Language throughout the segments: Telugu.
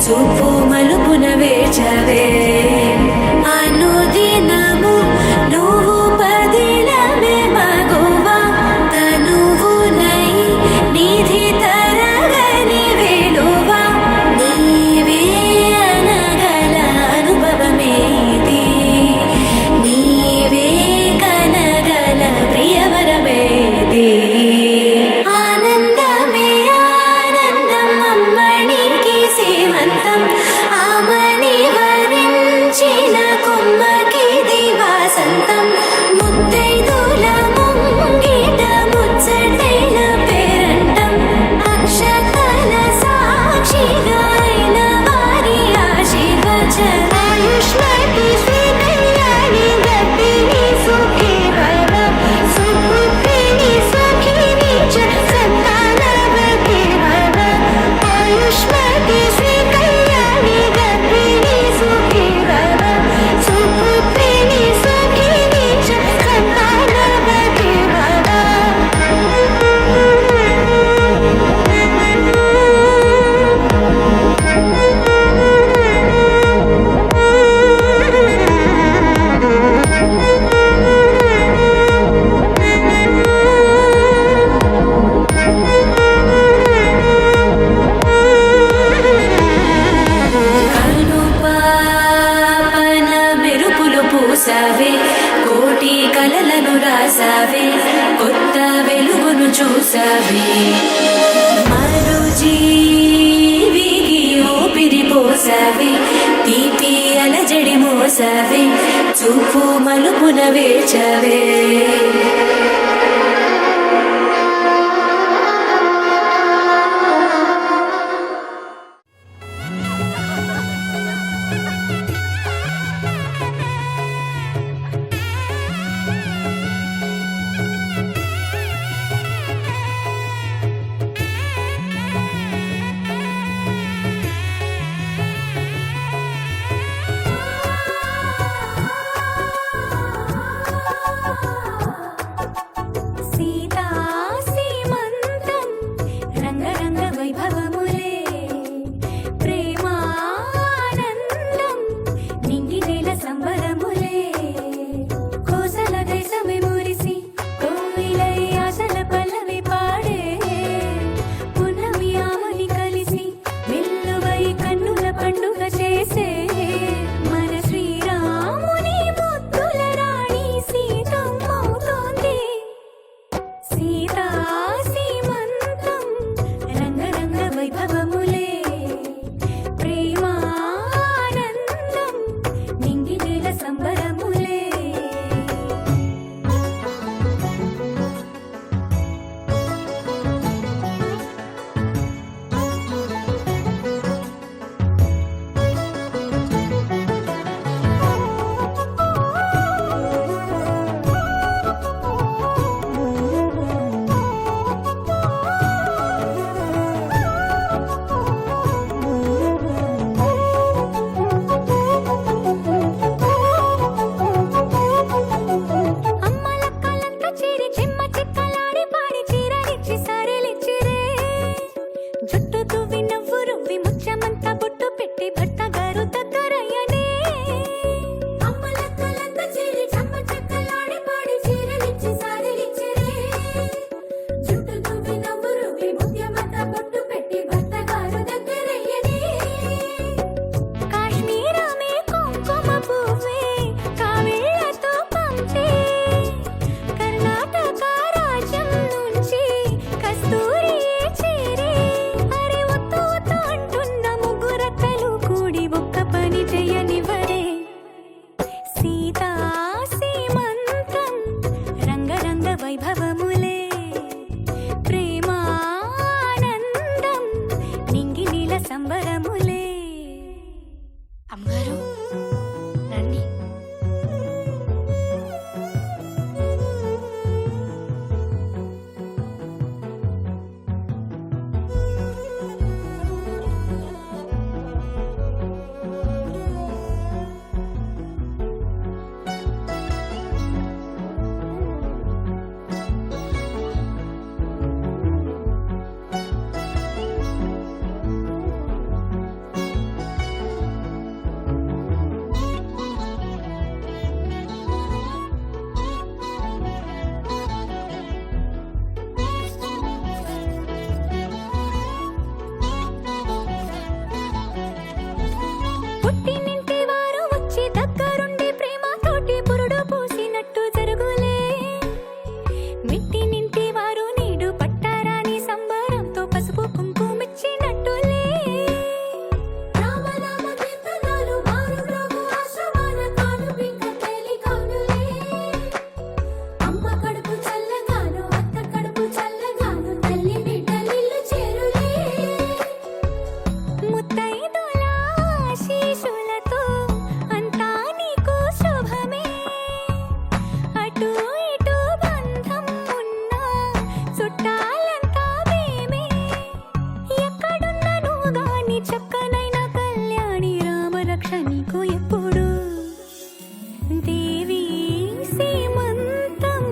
చూపు మలుపున వేచవే అనుదినము నువ్వు పదిలమే మగువా తనువునై నిధి తరగని వేలువా నీవే అనగల అనుభవమేది నీవే కనగల ప్రియవరమేది ఆనందమే ఆనందం అమ్మనికి సేమంతం ఆమని వరించిన కొమ్మకిది వాసంతం ముత్తైదుల ముంగిట ముచ్చటైన పేరంటం అక్షతల సాక్షిగా అయిన వారి ఆశీర్వచనం ఆయుష్మతి శ్రీ కళ్యాణి గర్భిణి సుఖీ భవ సుపుత్రిణి సఖిని చ సంతానవతి భవ ఆయుష్మతి శ్రీ కళ్యాణి గర్భిణి సుఖీ భవ సుపుత్రిణి సఖిని చ సంతానవతి భవ కనుపాపన మెరుపులు పూసావే కోటి కలలను రాసావే కొత్త వెలుగును చూసావే మరు జీవికి ఊపిరి పోసావే తీపి అలజడి మోసావే చూపు మలుపున వేచవే కమ్మని చక్కనైన కళ్యాణి రామరక్ష నీకు ఎప్పుడు దేవి సీమంతం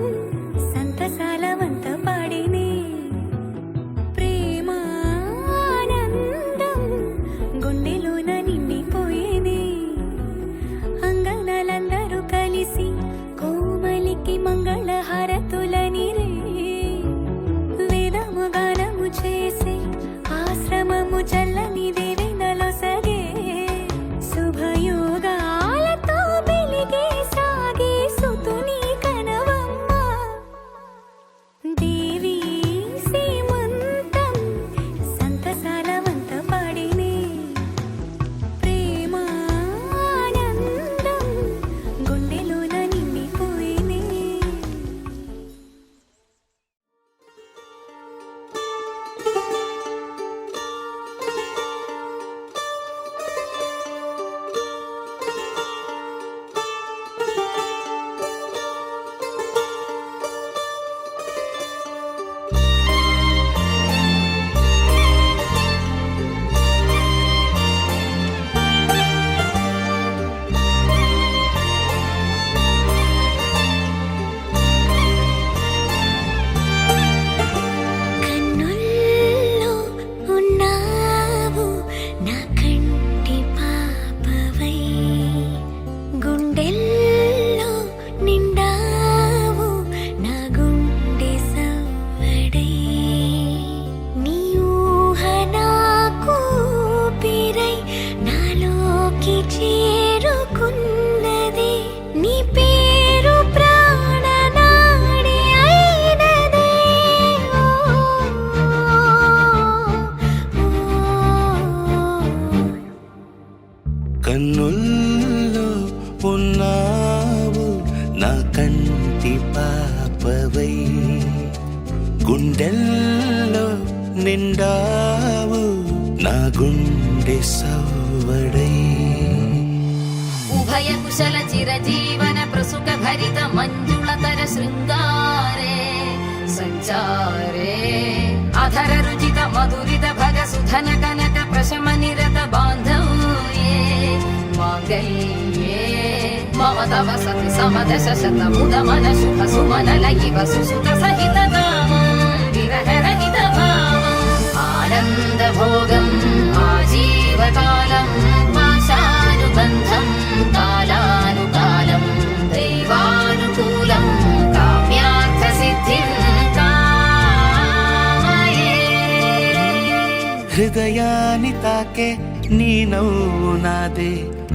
సంతసాల వంత పాడినే ప్రేమానందం గుండెలోన నిండిపోయేనే అంగనాలందరూ కలిసి కోమలికి మంగళ హారతులని రే వేదము గానము చేసే ఆశ్రమము చల్లని దేవెనలో సగే శుభయోగాలతో వెలిగే సాగే సుతుని కనవమ్మ దేవి సీమంతం సంతసాల వంత పాడినే ప్రేమానందం గుండెలోన నిండిపోయినే కన్నుల్లో ఉన్నావు నా కంటి పాపవై గుండెల్లో నిండావు నా గుండె సవ్వడై నీ ఊహ నాకు ఊపిరై నాలోకి చేరుకున్నది నీ పేరు ప్రాణనాడి అయినదే కన్నుల్లో ఉన్నావు నా కంటి పాపవై గుండెల్లో నిండావు నా గుండె సవ్వడై ఉభయ కుశల చిరజీవన ప్రసుక భరిత మంజుళతర శృంగారే సంచారే అధర రుచిత మధురిత భగ సుధన కనక ప్రశమ నిరత బాంధవ్యే మాంగళ్యే మమ తవ సతి సమదశ శత ముద మన శుభ సుమన లయివ సుసుత సహిత విరహ రహిత భావం ఆనంద భోగం ఆజీవకాలం పాశానుబంధం కాలానుకాలం దైవానుకూలం కామ్యార్థ సిద్ధిం కామయే హృదయాన్ని తాకే నీ నవ్వు నాదే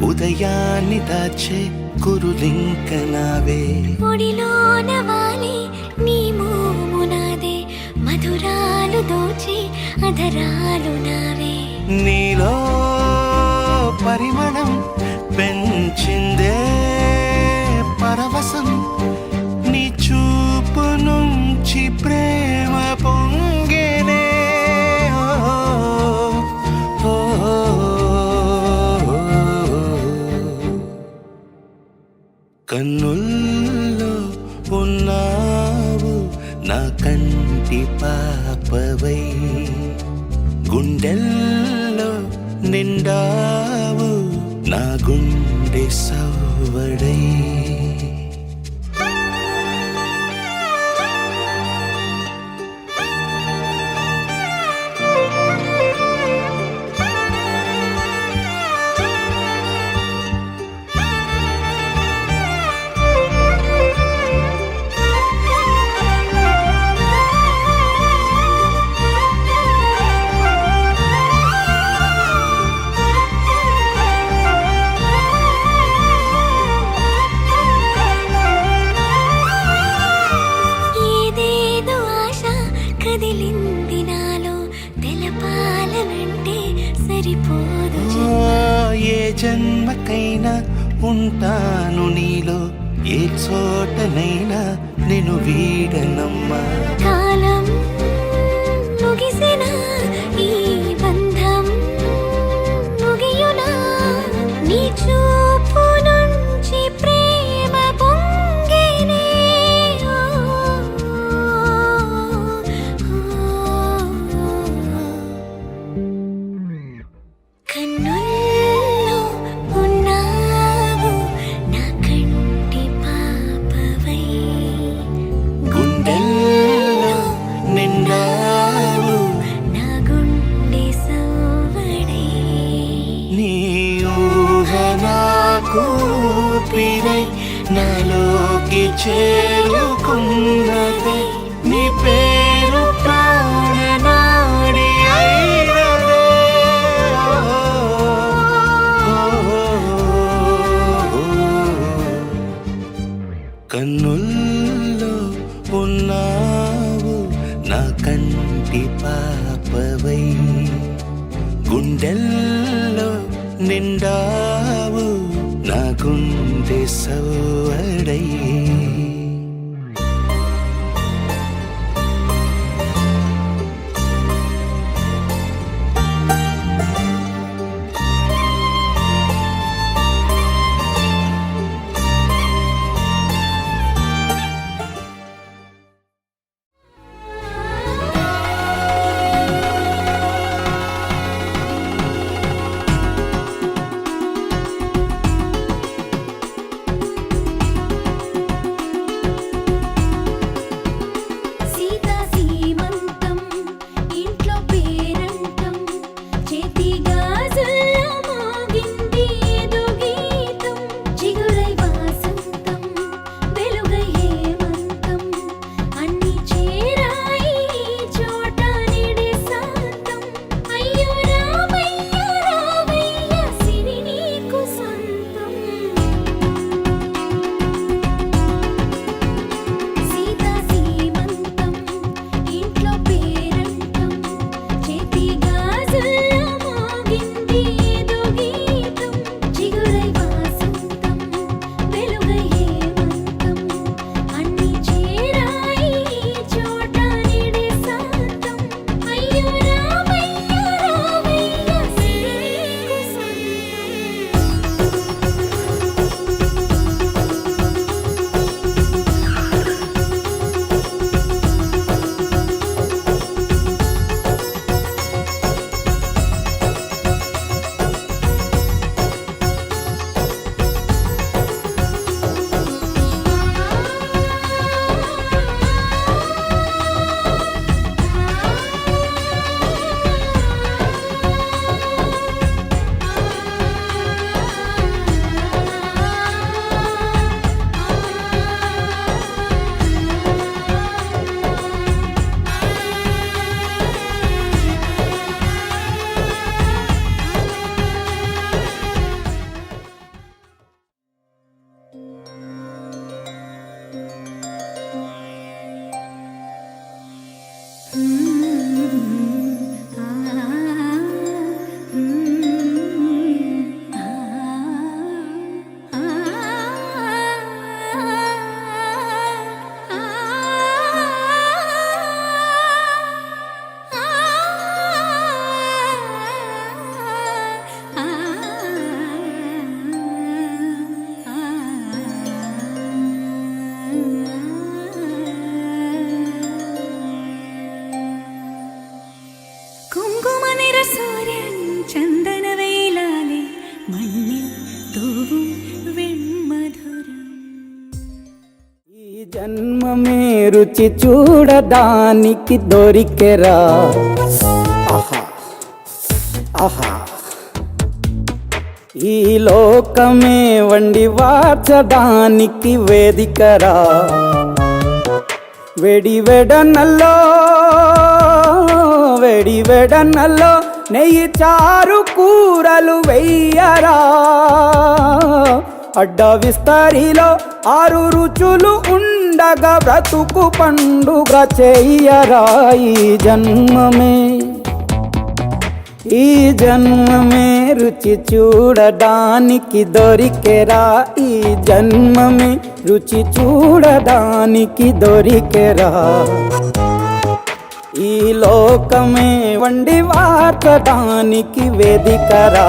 ఉదయాన్ని దాచే కురులింక నావే ఒడిలోన వాలి నీ మోము నాదే మధురాలు దోచి అధరాలు నావే నీలో పరిమళం పెంచిందే పరవశం నీ చూపు నుంచి ప్రేమ పొంగేనే ఓ, ఓ, ఓ. కన్నుల్లో ఉన్నావు నా కంటి పాపవై గుండెల్లో నిండావు నా గుండె సవ్వడై కదిలింది నాలో తెలపాలనంటే సరిపోదు ఏ జన్మకైనా ఉంటాను నీలో ఏ చోటనైనా నేను వీడనమ్మా కాలం ముగిసిన ఈ బంధం ముగియునా నీ చూపు నుంచి ప్రేమ పొంగేనే నాలోకి చేరుకున్నదే నీ పేరు ప్రాణనాడి అయినదే కన్నుల్లో ఉన్నావు నా కంటి పాపవై గుండెల్లో నిండావు నా గుండె సవ్వడై సీతా సీమంతం ఇంట్లో పేరంటం చేతి గాజుల్లో మోగింది ఏదో గీతం చిగురై వాసంతం వెలుగై హేమంతం అన్ని చేరాయి ఈ చోట నిడే శాంతం అయ్యో రామయ్య రామయ్య సిరి నీకు సొంతం సీతా సీమంతం ఇంట్లో పేరంటం చేతి గాజుల్లో మోగింది ఏదో గీతం చిగురై వాసంతం వెలుగై హేమంతం అన్ని చేరాయి ఈ చోట నిడే శాంతం అయ్యో రామయ్య రామయ్య సిరి నీకు കുങ്കുമനിറ സൂര്യൻ ചന്ദനവെയിലാലെ മണ്ണിൽ തൂവും വെൺമധുരം ఈ జన్మమే రుచి చూడడానికి దొరికెరా ఆహా ఆహా ఈ లోకమే వండి వార్చడానికి వేదికరా వెడివెడనల్లో నెయ్యి చారు కూరలు వెయ్యరా అడ్డ విస్తరిలో 6 రుచులు ఉండగా బ్రతుకు పండుగ చెయ్యరా ఈ జన్మమే రుచి చూడడానికి దొరికెరా ఈ జన్మమే రుచి చూడడానికి దొరికెరా ఈ లోకమే వండి వార్చడానికి వేదికరా